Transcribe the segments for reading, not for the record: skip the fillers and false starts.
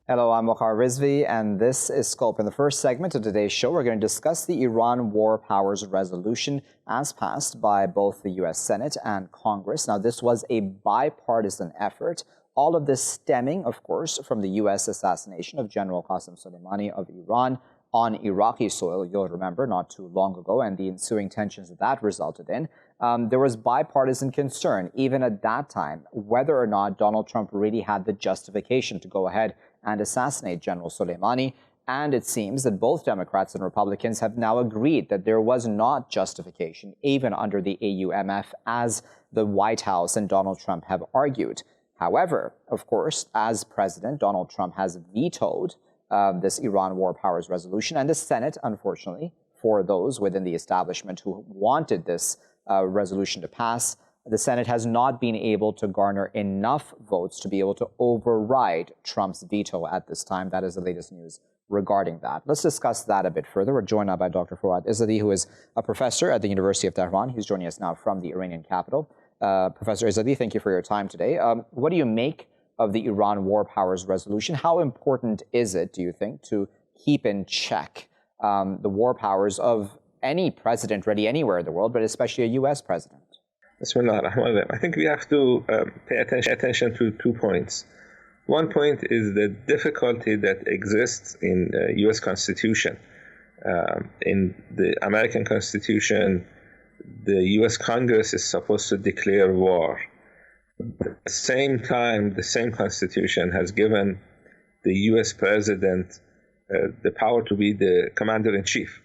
Hello, I'm Waqar Rizvi, and this is Scope. In the first segment of today's show, we're going to discuss the Iran War Powers Resolution as passed by both the U.S. Senate and Congress. Now, this was a bipartisan effort, all of this stemming, of course, from the U.S. assassination of General Qasem Soleimani of Iran on Iraqi soil, you'll remember, not too long ago, and the ensuing tensions that resulted in. There was bipartisan concern, even at that time, whether or not Donald Trump really had the justification to go ahead and assassinate General Soleimani. And it seems that both Democrats and Republicans have now agreed that there was not justification, even under the AUMF, as the White House and Donald Trump have argued. However, of course, as president, Donald Trump has vetoed this Iran War Powers Resolution, and the Senate, unfortunately, for those within the establishment who wanted this resolution to pass, the Senate has not been able to garner enough votes to be able to override Trump's veto at this time. That is the latest news regarding that. Let's discuss that a bit further. We're joined now by Dr. Foad Izadi, who is a professor at the University of Tehran. He's joining us now from the Iranian capital. Professor Izadi, thank you for your time today. What do you make of the Iran War Powers Resolution? How important is it, do you think, to keep in check the war powers of any president really anywhere in the world, but especially a U.S. president? Bismillah ar-Rahman ar-Rahim. I think we have to pay attention to 2 points. One point is the difficulty that exists in the U.S. Constitution. In the American Constitution, the U.S. Congress is supposed to declare war. At the same time, the same Constitution has given the U.S. President the power to be the commander-in-chief.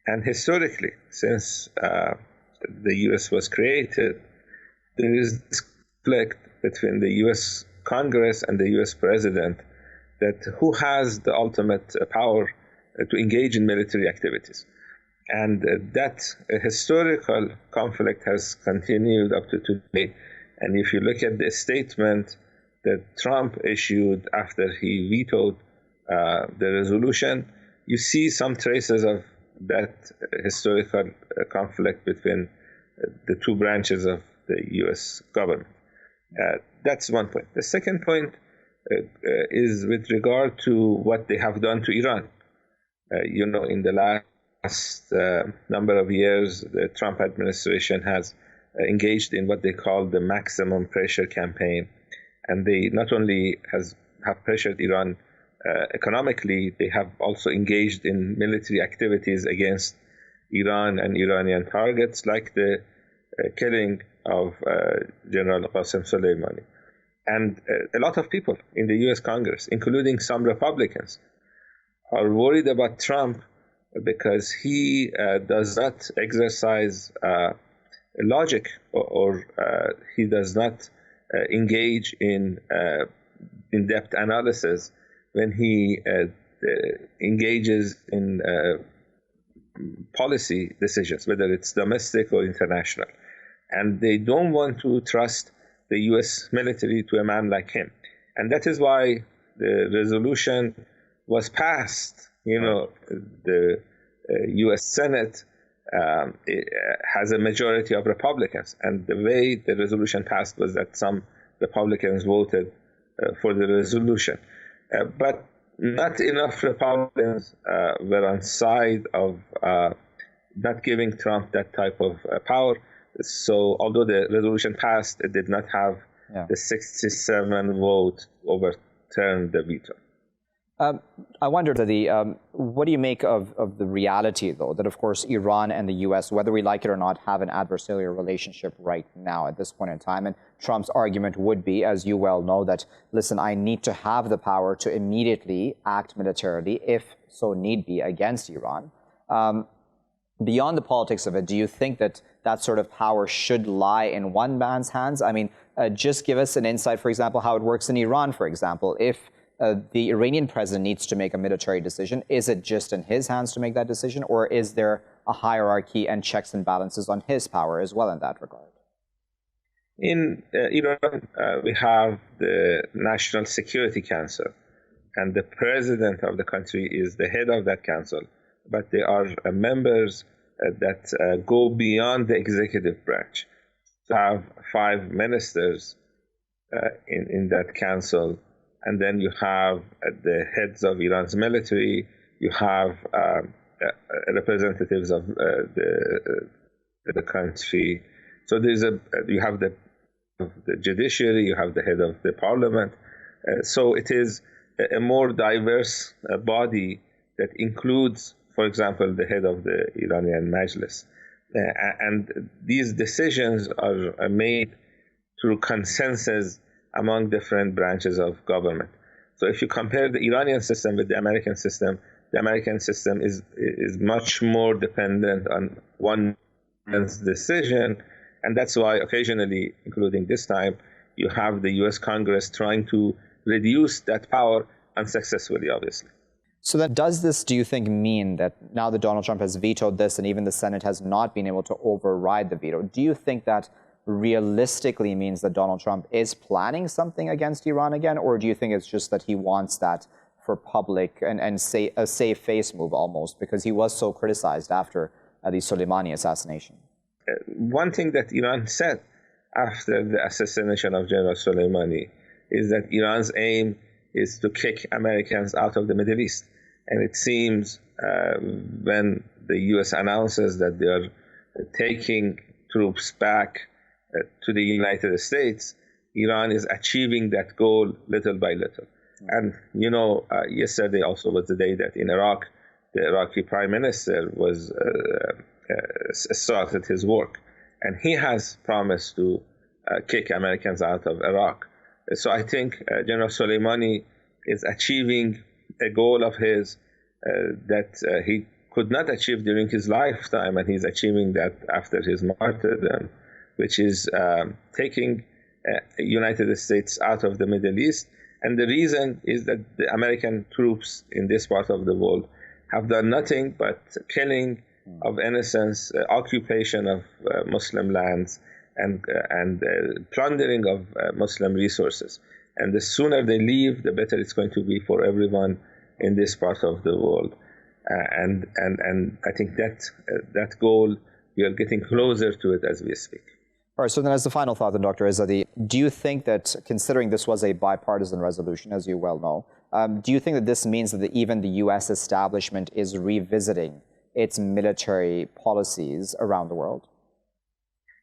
And historically, since the U.S. was created, there is this conflict between the U.S. Congress and the U.S. President that who has the ultimate power to engage in military activities. And that historical conflict has continued up to today. And if you look at the statement that Trump issued after he vetoed the resolution, you see some traces of that historical conflict between the 2 branches of the U.S. government. That's one point. The second point is with regard to what they have done to Iran. In the last number of years, the Trump administration has engaged in what they call the maximum pressure campaign. And they not only have pressured Iran economically, they have also engaged in military activities against Iran and Iranian targets, like the killing of General Qasem Soleimani. And a lot of people in the U.S. Congress, including some Republicans, are worried about Trump because he does not exercise logic or he does not engage in in-depth analysis when he engages in policy decisions, whether it's domestic or international. And they don't want to trust the U.S. military to a man like him. And that is why the resolution was passed. The U.S. Senate has a majority of Republicans. And the way the resolution passed was that some Republicans voted for the resolution. But not enough Republicans were on side of not giving Trump that type of power. So although the resolution passed, it did not have the 67 vote overturn the veto. I wonder, what do you make of the reality, though, that, of course, Iran and the U.S., whether we like it or not, have an adversarial relationship right now at this point in time? And Trump's argument would be, as you well know, that, listen, I need to have the power to immediately act militarily, if so need be, against Iran. Beyond the politics of it, do you think that that sort of power should lie in one man's hands? I mean, just give us an insight, for example, how it works in Iran, for example. If the Iranian president needs to make a military decision, is it just in his hands to make that decision, or is there a hierarchy and checks and balances on his power as well in that regard? In Iran, we have the National Security Council, and the president of the country is the head of that council. But there are members that go beyond the executive branch. We have 5 ministers in that council, and then you have the heads of Iran's military, you have representatives of the country. So you have the judiciary, you have the head of the parliament. So it is a more diverse body that includes, for example, the head of the Iranian Majlis. And these decisions are made through consensus among different branches of government. So if you compare the Iranian system with the American system is much more dependent on one man's decision, and that's why occasionally, including this time, you have the U.S. Congress trying to reduce that power unsuccessfully, obviously. So then does this, do you think, mean that now that Donald Trump has vetoed this and even the Senate has not been able to override the veto, do you think that realistically means that Donald Trump is planning something against Iran again, or do you think it's just that he wants that for public and say a safe face move almost, because he was so criticized after the Soleimani assassination? One thing that Iran said after the assassination of General Soleimani is that Iran's aim is to kick Americans out of the Middle East. And it seems when the U.S. announces that they are taking troops back to the United States, Iran is achieving that goal little by little. And, yesterday also was the day that in Iraq, the Iraqi prime minister was started his work. And he has promised to kick Americans out of Iraq. So I think General Soleimani is achieving a goal of his that he could not achieve during his lifetime, and he's achieving that after his martyrdom, which is taking United States out of the Middle East. And the reason is that the American troops in this part of the world have done nothing but killing of innocents, occupation of Muslim lands, and plundering of Muslim resources. And the sooner they leave, the better it's going to be for everyone in this part of the world. And I think that goal, we are getting closer to it as we speak. All right, so then as the final thought then, Dr. Izadi, do you think that, considering this was a bipartisan resolution, as you well know, do you think that this means that even the U.S. establishment is revisiting its military policies around the world?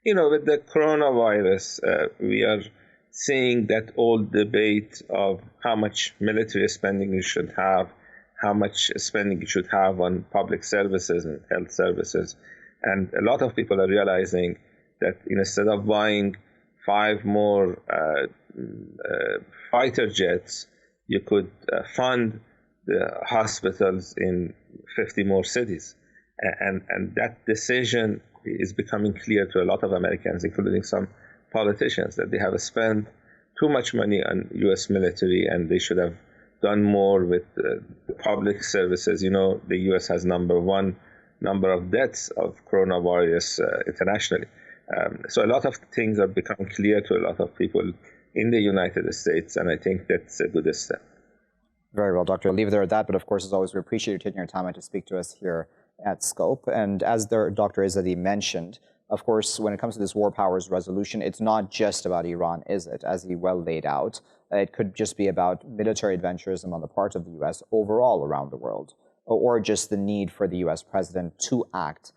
With the coronavirus, we are seeing that old debate of how much military spending you should have, how much spending you should have on public services and health services. And a lot of people are realizing that instead of buying 5 more fighter jets, you could fund the hospitals in 50 more cities. And that decision is becoming clear to a lot of Americans, including some politicians, that they have spent too much money on U.S. military and they should have done more with public services. The U.S. has number 1 number of deaths of coronavirus internationally. So a lot of things are becoming clear to a lot of people in the United States, and I think that's a good step. Very well, Doctor. I'll leave it there at that, but of course, as always, we appreciate you taking your time to speak to us here at Scope. And as Dr. Izadi mentioned, of course, when it comes to this War Powers resolution, it's not just about Iran, is it? As he well laid out, it could just be about military adventurism on the part of the U.S. overall around the world, or just the need for the U.S. president to act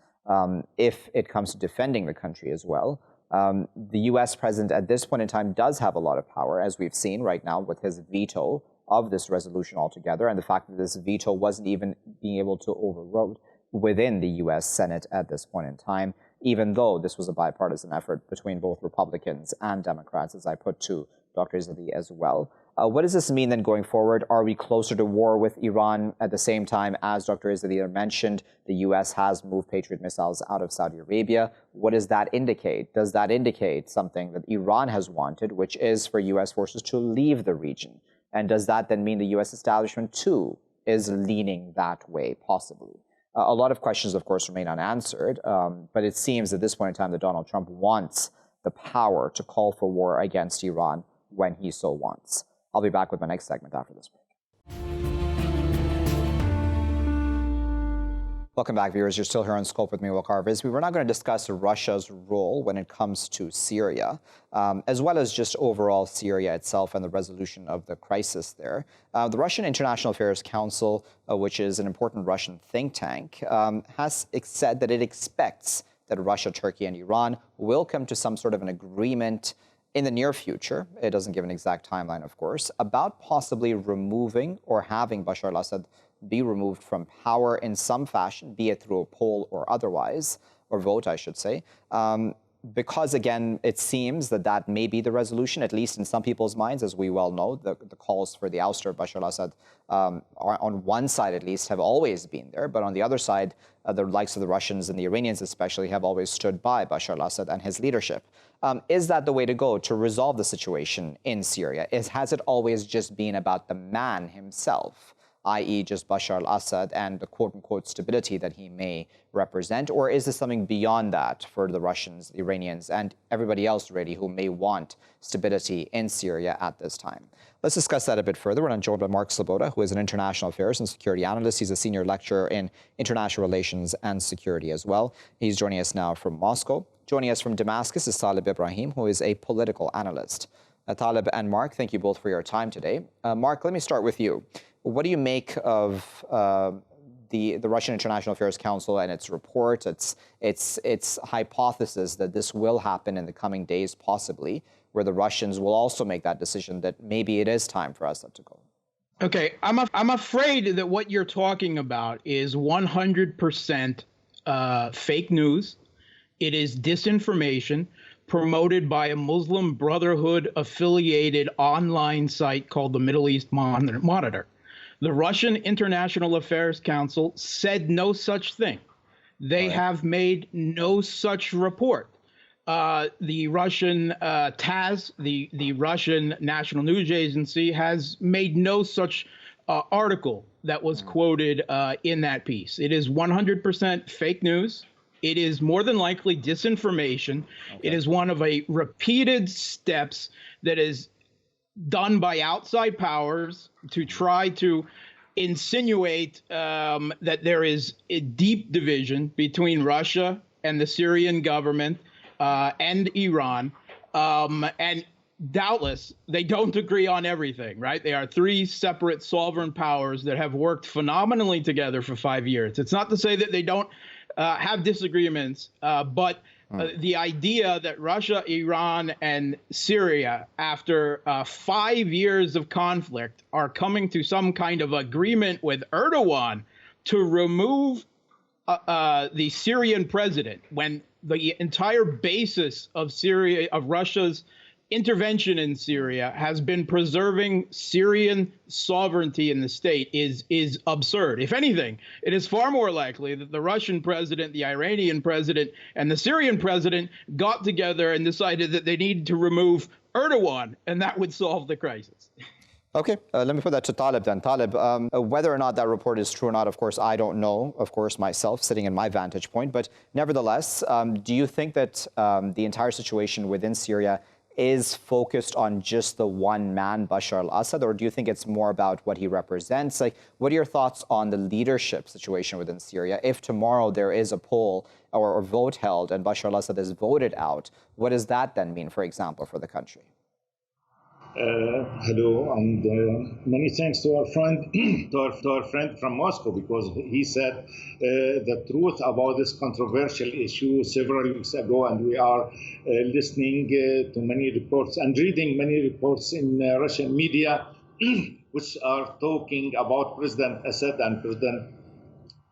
if it comes to defending the country as well. The U.S. president at this point in time does have a lot of power, as we've seen right now with his veto of this resolution altogether, and the fact that this veto wasn't even being able to overrode within the U.S. Senate at this point in time, even though this was a bipartisan effort between both Republicans and Democrats, as I put to Dr. Izadi as well. What does this mean then going forward? Are we closer to war with Iran at the same time, as Dr. Izadi mentioned, the U.S. has moved Patriot missiles out of Saudi Arabia? What does that indicate? Does that indicate something that Iran has wanted, which is for U.S. forces to leave the region? And does that then mean the U.S. establishment, too, is leaning that way, possibly? A lot of questions, of course, remain unanswered, but it seems at this point in time that Donald Trump wants the power to call for war against Iran when he so wants. I'll be back with my next segment after this break. Welcome back, viewers. You're still here on Scope with me, Waqar Rizvi. We're now going to discuss Russia's role when it comes to Syria, as well as just overall Syria itself and the resolution of the crisis there. The Russian International Affairs Council, which is an important Russian think tank, has said that it expects that Russia, Turkey, and Iran will come to some sort of an agreement in the near future. It doesn't give an exact timeline, of course, about possibly removing or having Bashar al-Assad be removed from power in some fashion, be it through a poll or otherwise, or vote, I should say. Because, again, it seems that that may be the resolution, at least in some people's minds. As we well know, the calls for the ouster of Bashar al-Assad are, on one side at least, have always been there. But on the other side, the likes of the Russians and the Iranians especially have always stood by Bashar al-Assad and his leadership. Is that the way to go to resolve the situation in Syria? Has it always just been about the man himself, i.e. just Bashar al-Assad and the quote-unquote stability that he may represent? Or is this something beyond that for the Russians, the Iranians, and everybody else really who may want stability in Syria at this time? Let's discuss that a bit further. We're joined by Mark Sleboda, who is an international affairs and security analyst. He's a senior lecturer in international relations and security as well. He's joining us now from Moscow. Joining us from Damascus is Taleb Ibrahim, who is a political analyst. Taleb and Mark, thank you both for your time today. Mark, let me start with you. What do you make of the Russian International Affairs Council and its report, its hypothesis that this will happen in the coming days, possibly, where the Russians will also make that decision that maybe it is time for Assad to go? Okay, I'm afraid that what you're talking about is 100% fake news. It is disinformation promoted by a Muslim Brotherhood affiliated online site called the Middle East Monitor. The Russian International Affairs Council said no such thing. They have made no such report. The Russian TASS, the Russian National News Agency, has made no such article that was quoted in that piece. It is 100% fake news. It is more than likely disinformation. Okay. It is one of a repeated steps that is done by outside powers to try to insinuate that there is a deep division between Russia and the Syrian government and Iran. And doubtless, they don't agree on everything, right? They are three separate sovereign powers that have worked phenomenally together for 5 years. It's not to say that they don't have disagreements, but the idea that Russia, Iran, and Syria, after 5 years of conflict, are coming to some kind of agreement with Erdogan to remove the Syrian president, when the entire basis of Russia's intervention in Syria has been preserving Syrian sovereignty in the state, is absurd. If anything, it is far more likely that the Russian president, the Iranian president, and the Syrian president got together and decided that they needed to remove Erdogan, and that would solve the crisis. Okay, let me put that to Taleb then. Taleb, whether or not that report is true or not, of course, I don't know, of course, myself, sitting in my vantage point. But nevertheless, do you think that the entire situation within Syria is focused on just the one man, Bashar al-Assad, or do you think it's more about what he represents? Like, what are your thoughts on the leadership situation within Syria? If tomorrow there is a poll or vote held and Bashar al-Assad is voted out, what does that then mean, for example, for the country? Hello, and many thanks to our friend, to our friend from Moscow, because he said the truth about this controversial issue several weeks ago, and we are listening to many reports and reading many reports in Russian media, which are talking about President Assad and President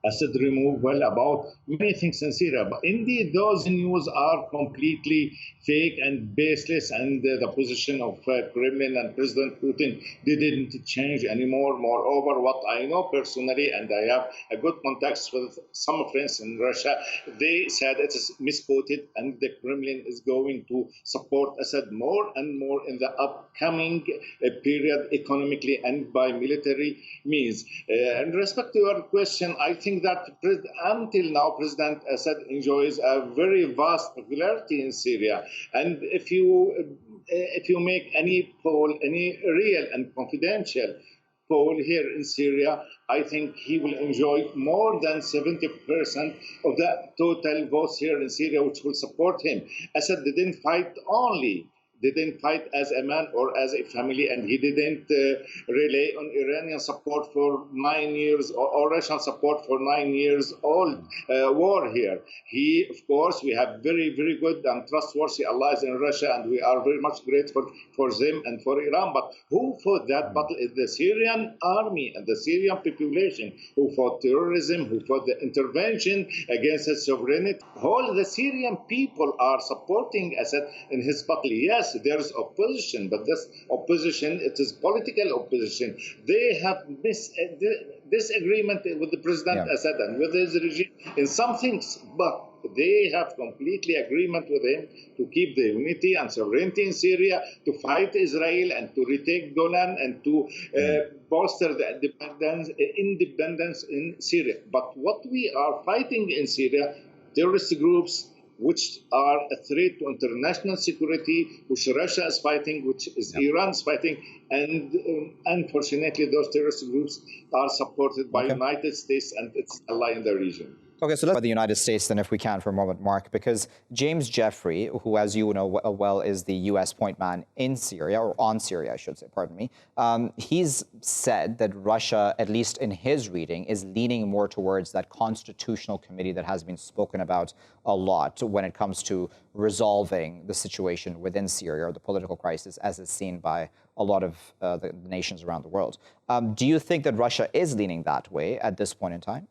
Assad removal, about many things in Syria. But indeed, those news are completely fake and baseless, and the position of Kremlin and President Putin didn't change anymore. Moreover, what I know personally, and I have a good contacts with some friends in Russia, they said it is misquoted, and the Kremlin is going to support Assad more and more in the upcoming period, economically and by military means. In respect to your question, I think that until now, President Assad enjoys a very vast popularity in Syria. And if you make any poll, any real and confidential poll here in Syria, I think he will enjoy more than 70% of the total votes here in Syria, which will support him. Assad didn't fight as a man or as a family, and he didn't rely on Iranian support for 9 years or Russian support for 9 years old war here. Of course, we have very, very good and trustworthy allies in Russia, and we are very much grateful for them and for Iran. But who fought that battle is the Syrian army and the Syrian population, who fought terrorism, who fought the intervention against his sovereignty. All the Syrian people are supporting Assad in his battle. Yes, there is opposition, but this opposition, it is political opposition. They have disagreement with the President Assad and with his regime in some things, but they have completely agreement with him to keep the unity and sovereignty in Syria, to fight Israel and to retake Golan and to bolster the independence in Syria. But what we are fighting in Syria, terrorist groups, which are a threat to international security, which Russia is fighting, which is Iran is fighting, and unfortunately, those terrorist groups are supported by United States and its ally in the region. Okay, so let's talk about the United States then, if we can, for a moment, Mark, because James Jeffrey, who, as you know well, is the U.S. point man in Syria, or on Syria, I should say, pardon me, he's said that Russia, at least in his reading, is leaning more towards that constitutional committee that has been spoken about a lot when it comes to resolving the situation within Syria, or the political crisis, as is seen by a lot of the nations around the world. Do you think that Russia is leaning that way at this point in time?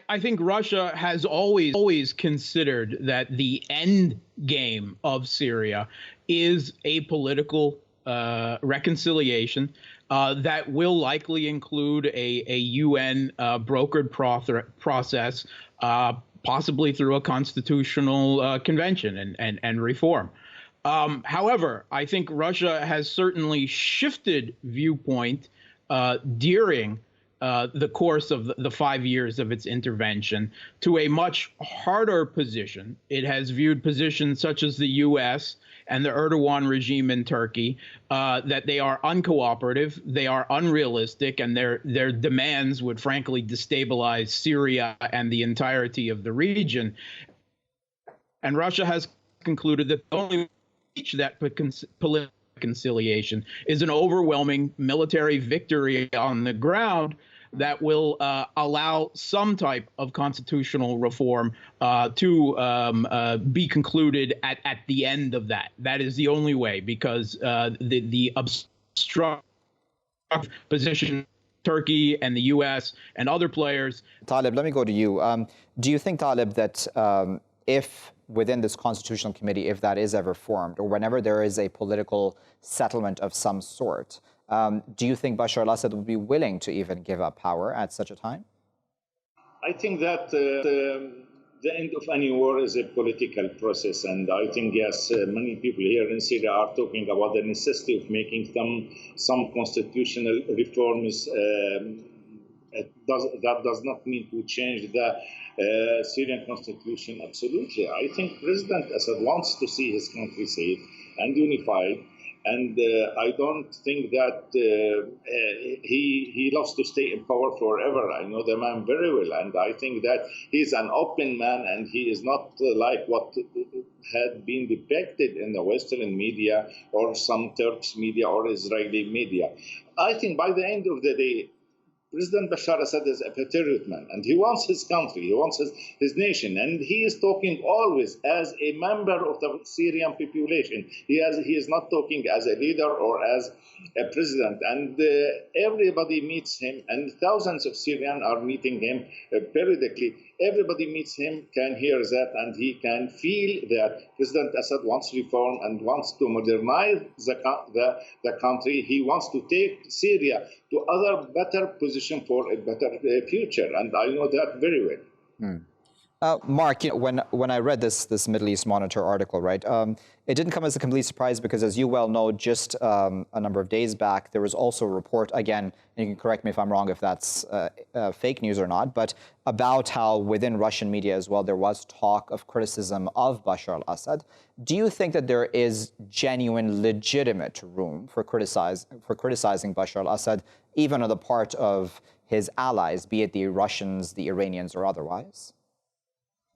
I think Russia has always considered that the end game of Syria is a political reconciliation that will likely include a UN brokered process, possibly through a constitutional convention and reform. However, I think Russia has certainly shifted viewpoint during the course of the 5 years of its intervention to a much harder position. It has viewed positions such as the U.S. and the Erdogan regime in Turkey that they are uncooperative, they are unrealistic, and their demands would frankly destabilize Syria and the entirety of the region. And Russia has concluded that the only way to reach that political reconciliation is an overwhelming military victory on the ground that will allow some type of constitutional reform to be concluded at the end of that. That is the only way, because the obstructive position Turkey and the U.S. and other players. Taleb, let me go to you. Do you think, Taleb, that if within this constitutional committee, if that is ever formed, or whenever there is a political settlement of some sort, do you think Bashar al-Assad would be willing to even give up power at such a time? I think that the end of any war is a political process, and I think, yes, many people here in Syria are talking about the necessity of making some constitutional reforms. That does not mean to change the Syrian constitution. Absolutely. I think President Assad wants to see his country safe and unified. And I don't think that he loves to stay in power forever. I know the man very well, and I think that he's an open man, and he is not like what had been depicted in the Western media or some Turkish media or Israeli media. I think by the end of the day, President Bashar Assad is a patriot man, and he wants his country, he wants his nation, and he is talking always as a member of the Syrian population. He is not talking as a leader or as a president, and everybody meets him, and thousands of Syrians are meeting him periodically. Everybody meets him, can hear that, and he can feel that President Assad wants reform and wants to modernize the country. He wants to take Syria to other better position for a better future, and I know that very well. Mark, when I read this Middle East Monitor article, right, it didn't come as a complete surprise because, as you well know, just a number of days back, there was also a report, again, and you can correct me if I'm wrong if that's fake news or not, but about how within Russian media as well, there was talk of criticism of Bashar al-Assad. Do you think that there is genuine, legitimate room for criticizing Bashar al-Assad, even on the part of his allies, be it the Russians, the Iranians, or otherwise?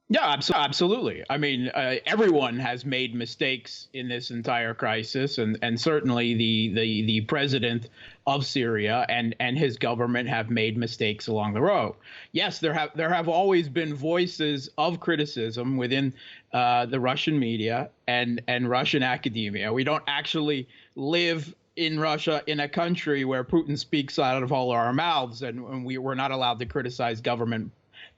Yeah, absolutely. I mean, everyone has made mistakes in this entire crisis, and certainly the president of Syria and his government have made mistakes along the road. Yes, there have always been voices of criticism within the Russian media and Russian academia. We don't actually live in Russia, in a country where Putin speaks out of all our mouths, and we're not allowed to criticize government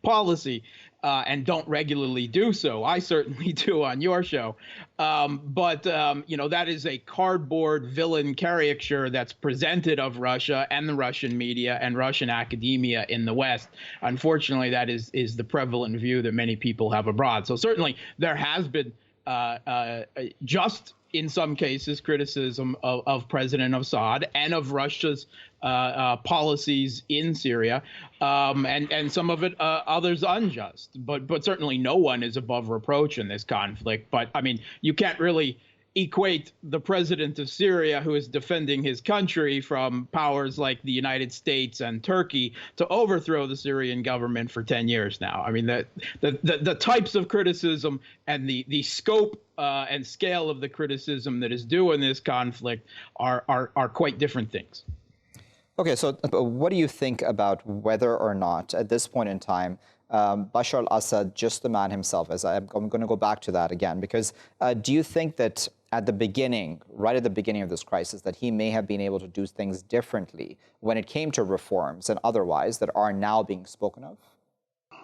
policy. And don't regularly do so. I certainly do on your show. But that is a cardboard villain caricature that's presented of Russia and the Russian media and Russian academia in the West. Unfortunately, that is the prevalent view that many people have abroad. So certainly there has been just in some cases criticism of President Assad and of Russia's policies in Syria, and some of it others unjust. But certainly no one is above reproach in this conflict. But I mean, you can't really equate the president of Syria, who is defending his country from powers like the United States and Turkey, to overthrow the Syrian government for 10 years now. I mean, the types of criticism and the scope and scale of the criticism that is due in this conflict are quite different things. Okay, so what do you think about whether or not, at this point in time, Bashar al-Assad, just the man himself, as I'm going to go back to that again, because do you think that at the beginning, right at the beginning of this crisis, that he may have been able to do things differently when it came to reforms and otherwise that are now being spoken of?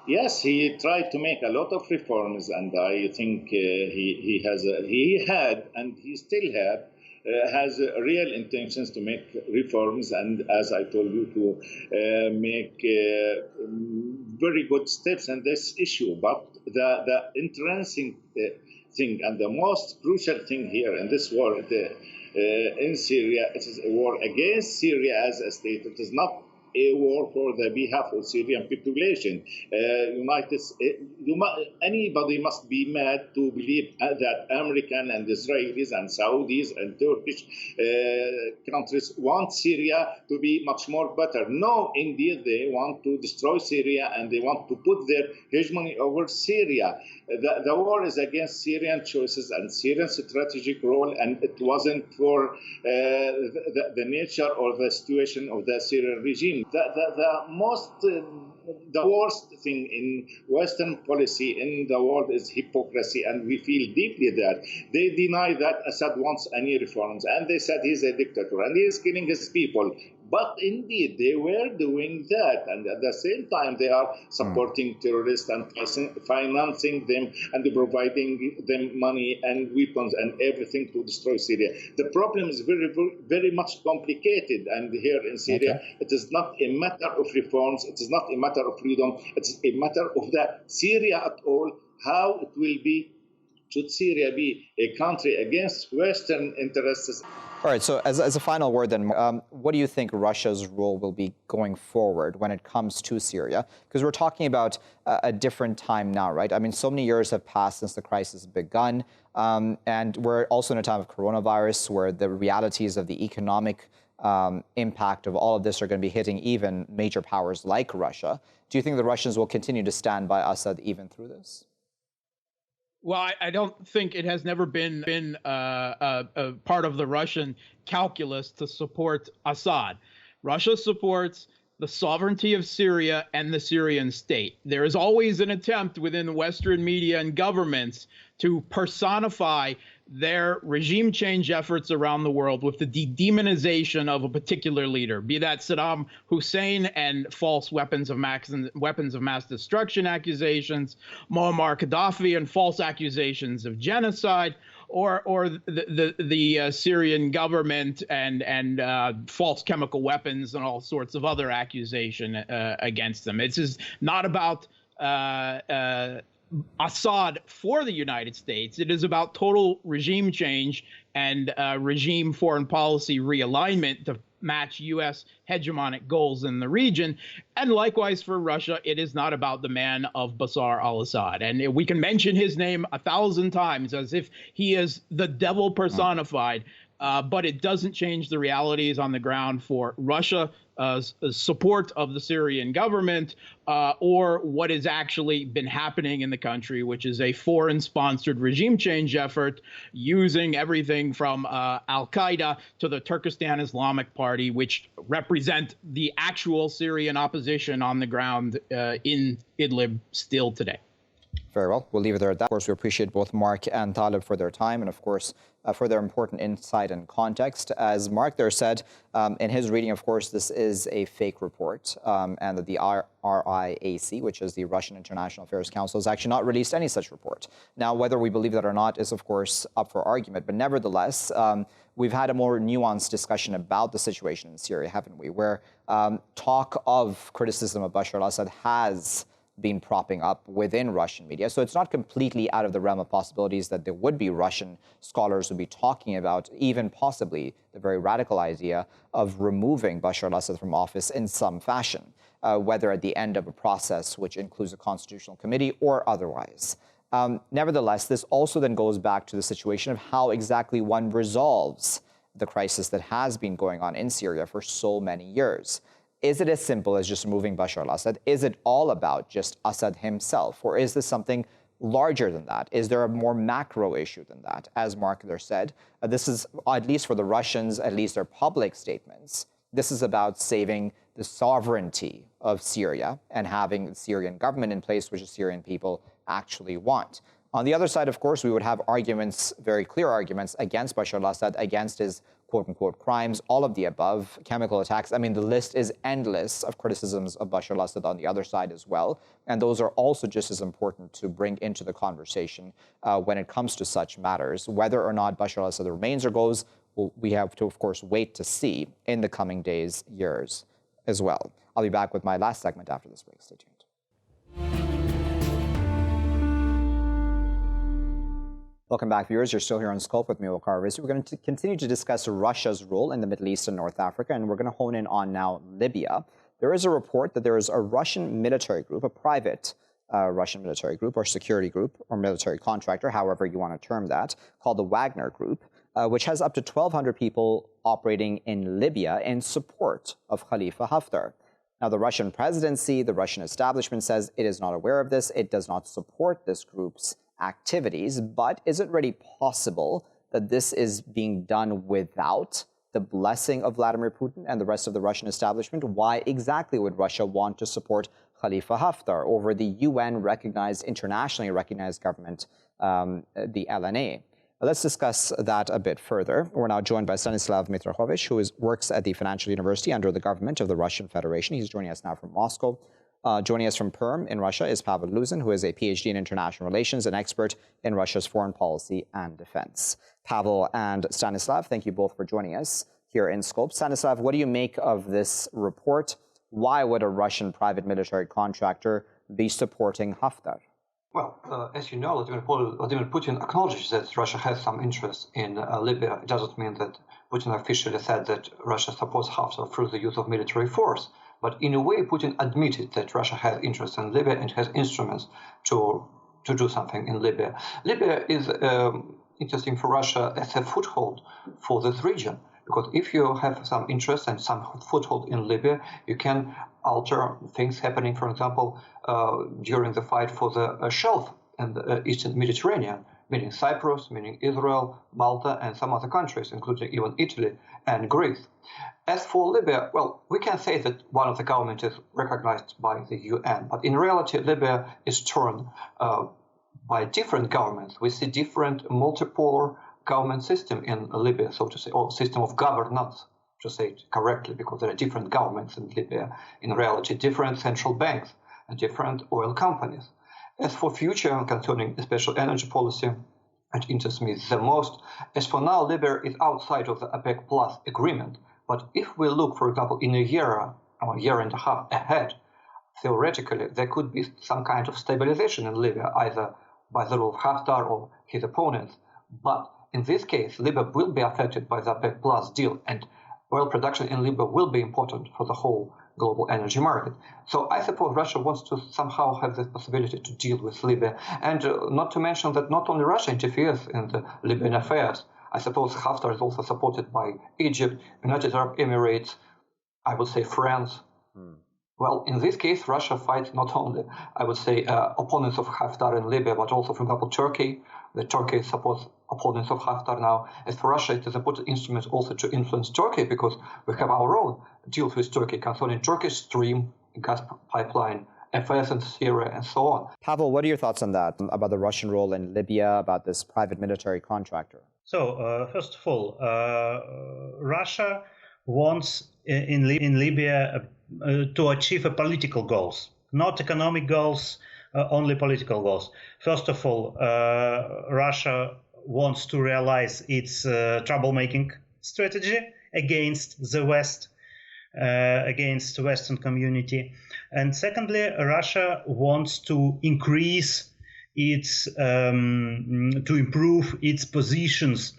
Yes, he tried to make a lot of reforms, and I think he had, and he still has real intentions to make reforms, and as I told you, to make very good steps in this issue. But the interesting thing and the most crucial thing here in this war in Syria, it is a war against Syria as a state. It is not a war for the behalf of Syrian population. Anybody must be mad to believe that American and Israelis and Saudis and Turkish countries want Syria to be much more better. No, indeed, they want to destroy Syria and they want to put their hegemony over Syria. The war is against Syrian choices and Syrian strategic role, and it wasn't for the nature or the situation of the Syrian regime. The worst thing in Western policy in the world is hypocrisy, and we feel deeply that they deny that Assad wants any reforms, and they said he's a dictator and he is killing his people. But indeed, they were doing that, and at the same time, they are supporting terrorists and financing them and providing them money and weapons and everything to destroy Syria. The problem is very, very much complicated, and here in Syria, it is not a matter of reforms, it is not a matter of freedom, it is a matter of the Syria at all, how it will be. Should Syria be a country against Western interests? All right, so as a final word then, what do you think Russia's role will be going forward when it comes to Syria? Because we're talking about a different time now, right? I mean, so many years have passed since the crisis begun, and we're also in a time of coronavirus where the realities of the economic impact of all of this are going to be hitting even major powers like Russia. Do you think the Russians will continue to stand by Assad even through this? Well, I don't think it has never been a part of the Russian calculus to support Assad. Russia supports the sovereignty of Syria and the Syrian state. There is always an attempt within Western media and governments to personify their regime change efforts around the world with the demonization of a particular leader, be that Saddam Hussein and false weapons of mass destruction accusations, Muammar Gaddafi and false accusations of genocide, or the Syrian government and false chemical weapons and all sorts of other accusation against them. It's just not about Assad for the United States. It is about total regime change and regime foreign policy realignment to match U.S. hegemonic goals in the region. And likewise for Russia, it is not about the man of Bashar al-Assad. And we can mention his name 1,000 times as if he is the devil personified, but it doesn't change the realities on the ground for Russia's support of the Syrian government or what has actually been happening in the country, which is a foreign-sponsored regime change effort using everything from al-Qaeda to the Turkestan Islamic Party, which represent the actual Syrian opposition on the ground in Idlib still today. Very well. We'll leave it there at that. Of course, we appreciate both Mark and Taleb for their time and, of course, for their important insight and context. As Mark there said, in his reading, of course, this is a fake report and that the RIAC, which is the Russian International Affairs Council, has actually not released any such report. Now, whether we believe that or not is, of course, up for argument. But nevertheless, we've had a more nuanced discussion about the situation in Syria, haven't we, where talk of criticism of Bashar al-Assad has been propping up within Russian media. So it's not completely out of the realm of possibilities that there would be Russian scholars who would be talking about even possibly the very radical idea of removing Bashar al-Assad from office in some fashion, whether at the end of a process which includes a constitutional committee or otherwise. Nevertheless, this also then goes back to the situation of how exactly one resolves the crisis that has been going on in Syria for so many years. Is it as simple as just removing Bashar al-Assad? Is it all about just Assad himself? Or is this something larger than that? Is there a more macro issue than that? As Mark there said, this is, at least for the Russians, at least their public statements, this is about saving the sovereignty of Syria and having the Syrian government in place, which the Syrian people actually want. On the other side, of course, we would have arguments, very clear arguments, against Bashar al-Assad, against his quote-unquote crimes, all of the above, chemical attacks. I mean, the list is endless of criticisms of Bashar al-Assad on the other side as well. And those are also just as important to bring into the conversation when it comes to such matters. Whether or not Bashar al-Assad remains or goes, we have to, of course, wait to see in the coming days, years as well. I'll be back with my last segment after this break. Stay tuned. Welcome back, viewers. You're still here on Scope with me, Waqar Rizvi. We're going to continue to discuss Russia's role in the Middle East and North Africa, and we're going to hone in on now Libya. There is a report that there is a Russian military group, a private Russian military group or security group or military contractor, however you want to term that, called the Wagner Group, which has up to 1,200 people operating in Libya in support of Khalifa Haftar. Now, the Russian presidency, the Russian establishment says it is not aware of this. It does not support this group's activities, but is it really possible that this is being done without the blessing of Vladimir Putin and the rest of the Russian establishment? Why exactly would Russia want to support Khalifa Haftar over the UN-recognized, internationally recognized government, the LNA? Let's discuss that a bit further. We're now joined by Stanislav Mitrakhovich, who works at the Financial University under the government of the Russian Federation. He's joining us now from Moscow. Joining us from Perm in Russia is Pavel Luzin, who is a PhD in international relations and expert in Russia's foreign policy and defense. Pavel and Stanislav, thank you both for joining us here in Scope. Stanislav, what do you make of this report? Why would a Russian private military contractor be supporting Haftar? Well, as you know, Vladimir Putin acknowledges that Russia has some interest in Libya. It doesn't mean that Putin officially said that Russia supports Haftar through the use of military force. But in a way, Putin admitted that Russia has interest in Libya and has instruments to do something in Libya. Libya is interesting for Russia as a foothold for this region, because if you have some interest and some foothold in Libya, you can alter things happening, for example, during the fight for the shelf in the Eastern Mediterranean, meaning Cyprus, meaning Israel, Malta, and some other countries, including even Italy and Greece. As for Libya, well, we can say that one of the governments is recognized by the UN, but in reality, Libya is torn by different governments. We see different multipolar government system in Libya, so to say, or system of governance, to say it correctly, because there are different governments in Libya. In reality, different central banks and different oil companies. As for future concerning special energy policy, it interests me the most. As for now, Libya is outside of the OPEC Plus agreement. But if we look, for example, in a year or a year and a half ahead, theoretically, there could be some kind of stabilization in Libya, either by the rule of Haftar or his opponents. But in this case, Libya will be affected by the OPEC Plus deal, and oil production in Libya will be important for the whole global energy market. So I suppose Russia wants to somehow have this possibility to deal with Libya. And not to mention that not only Russia interferes in the Libyan affairs. I suppose Haftar is also supported by Egypt, United Arab Emirates, I would say France. Well, in this case, Russia fights not only, I would say, opponents of Haftar in Libya, but also, for example, Turkey. The Turkey supports opponents of Haftar now. As for Russia, it is a important instrument also to influence Turkey, because we have our own deals with Turkey concerning Turkish Stream, gas pipeline, affairs in Syria, and so on. Pavel, what are your thoughts on that, about the Russian role in Libya, about this private military contractor? So, first of all, Russia wants in Libya to achieve political goals, not economic goals, only political goals. First of all, Russia wants to realize its troublemaking strategy against the West, against the Western community. And secondly, Russia wants to increase its, to improve its positions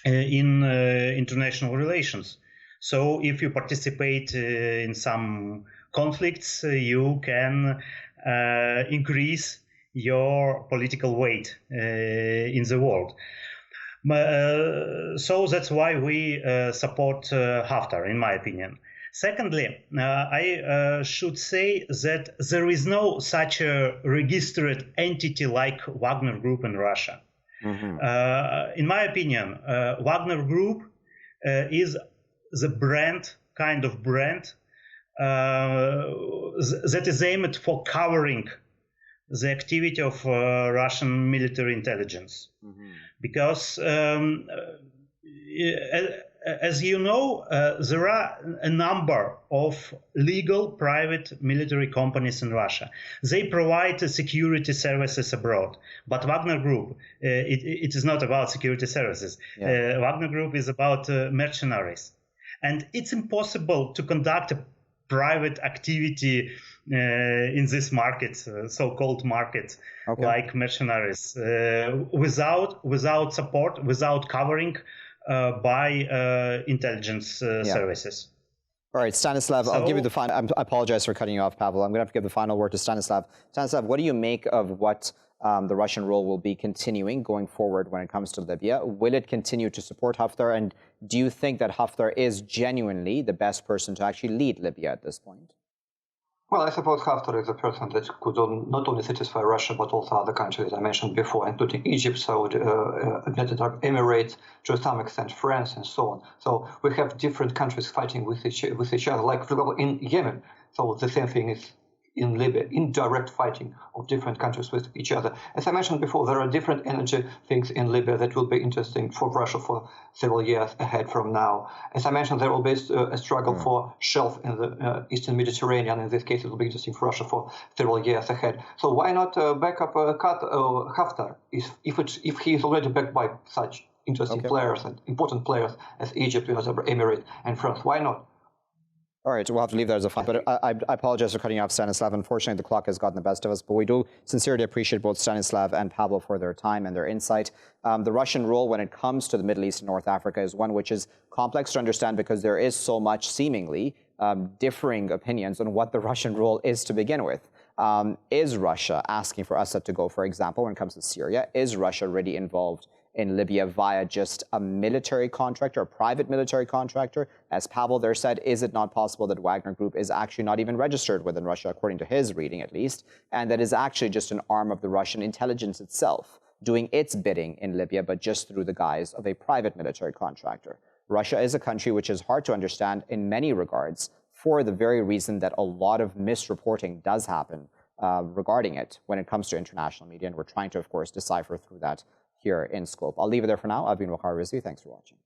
in international relations. So if you participate in some conflicts, you can increase your political weight in the world. So that's why we support Haftar, in my opinion. Secondly, I should say that there is no such a registered entity like Wagner Group in Russia. In my opinion, Wagner Group is the brand, kind of brand, that is aimed for covering the activity of Russian military intelligence. Because, as you know, there are a number of legal private military companies in Russia. They provide security services abroad. But Wagner Group, it is not about security services. Wagner Group is about mercenaries. And it's impossible to conduct a private activity in this market, so-called market, like mercenaries, without support, without covering by intelligence services. All right, Stanislav, I'll give you the final. I apologize for cutting you off, Pavel. I'm going to have to give the final word to Stanislav. Stanislav, what do you make of what the Russian role will be continuing going forward when it comes to Libya? Will it continue to support Haftar? And do you think that Haftar is genuinely the best person to actually lead Libya at this point? Well, I suppose Haftar is a person that could not only satisfy Russia, but also other countries I mentioned before, including Egypt, Saudi, United Arab Emirates, to some extent France, and so on. So we have different countries fighting with each other, like, for example, in Yemen. So the same thing is in Libya, indirect fighting of different countries with each other. As I mentioned before, there are different energy things in Libya that will be interesting for Russia for several years ahead from now. As I mentioned, there will be a struggle for shelf in the Eastern Mediterranean. In this case, it will be interesting for Russia for several years ahead. So why not back up Haftar if he is already backed by such interesting players and important players as Egypt, United Arab Emirates, and France? Why not? All right, we'll have to leave that as a final. But I apologize for cutting you off, Stanislav. Unfortunately, the clock has gotten the best of us. But we do sincerely appreciate both Stanislav and Pavel for their time and their insight. The Russian role when it comes to the Middle East and North Africa is one which is complex to understand because there is so much seemingly differing opinions on what the Russian role is to begin with. Is Russia asking for Assad to go, for example, when it comes to Syria? Is Russia really involved in Libya via just a military contractor, a private military contractor? As Pavel there said, is it not possible that Wagner Group is actually not even registered within Russia, according to his reading at least, and that is actually just an arm of the Russian intelligence itself, doing its bidding in Libya, but just through the guise of a private military contractor? Russia is a country which is hard to understand in many regards for the very reason that a lot of misreporting does happen regarding it when it comes to international media, and we're trying to, of course, decipher through that here in Scope. I'll leave it there for now. I've been Waqar Rizvi. Thanks for watching.